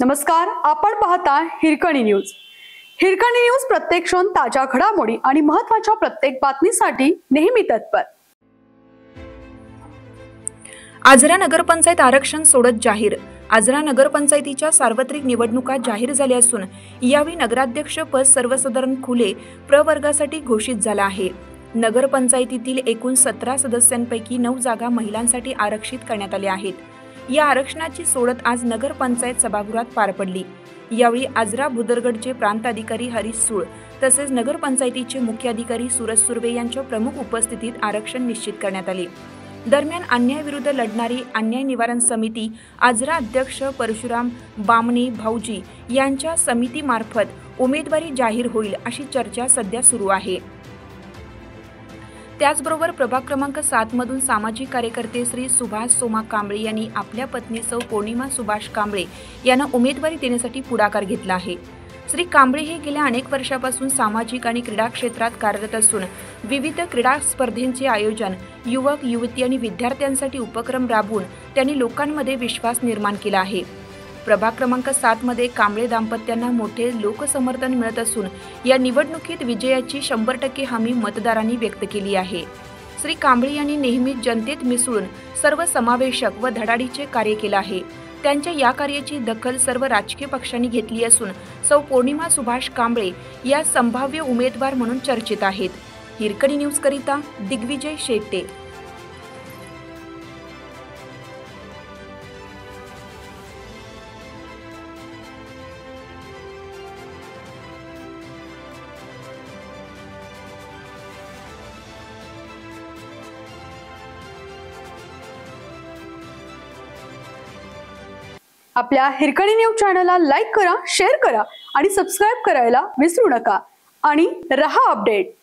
नमस्कार, आपण पाहता हिरकणी न्यूज। हिरकणी न्यूज प्रत्येक क्षण ताज्या घडामोडी आणि महत्त्वाच्या प्रत्येक बातमीसाठी नेहमी तत्पर। आजरा नगरपंचायत आरक्षण सोडत जाहीर। आजरा नगरपंचायतीच्या सार्वत्रिक निवडणुका जाहीर झाल्या असून यावेळी नगराध्यक्ष पद सर्वसाधारण खुले प्रवर्गासाठी घोषित झाला आहे। नगरपंचायतीतील एकूण 17 सदस्यांपैकी 9 जागा महिलांसाठी आरक्षित करण्यात आल्या आहेत। या आरक्षणाची सोडत आज नगरपंचायत सभागृहात पार पडली। यावेळी आजरा भुदरगडचे प्रांत अधिकारी हरीश सूळ तसेच नगरपंचायतीचे मुख्य अधिकारी सूरज सुर्वे यांच्या प्रमुख उपस्थितीत आरक्षण निश्चित करण्यात आले। दरम्यान अन्यायाविरुद्ध लढणारी अन्याय निवारण समिती आजरा अध्यक्ष परशुराम बामणे भाऊजी यांच्या समितीमार्फत उमेदवारी जाहीर होईल अशी चर्चा सध्या सुरू आहे। त्याचबरोबर प्रभाग क्रमांक 7 मधून सामाजिक कार्यकर्ते श्री सुभाष सोमा कांबळे यांनी आपल्या पत्नी सौ पौर्णिमा सुभाष कांबळे यांना उमेदवारी देण्यासाठी पुढाकार घेतला आहे। श्री कांबळे हे गेल्या अनेक वर्षापासून सामाजिक आणि क्रीडा क्षेत्रात कार्यरत असून विविध क्रीडा स्पर्धांचे आयोजन, युवक युवती आणि विद्यार्थ्यांसाठी उपक्रम राबवून त्यांनी लोकांमध्ये विश्वास निर्माण केला आहे। प्रभाग क्रमांक 7 मध्ये कांबळे दाम्पत्यांना मोठे लोकसमर्थन मिळत असून या निवडणुकीत विजयाची 100% हमी मतदारांनी व्यक्त केली आहे। श्री कांबळे यांनी नेहमीच जनतेत मिसळून सर्वसमावेशक व धडाडीचे कार्य केले आहे। त्यांच्या या कार्याची दखल सर्व राजकीय पक्षांनी घेतली असून सौ पौर्णिमा सुभाष कांबळे या संभाव्य उमेदवार म्हणून चर्चेत आहेत। हिरकणी न्यूज करिता दिग्विजय शेट्टे। आपल्या हिरकणी न्यूज चॅनलला लाईक करा, शेअर करा आणि सबस्क्राइब करायला विसरू नका आणि रहा अपडेट।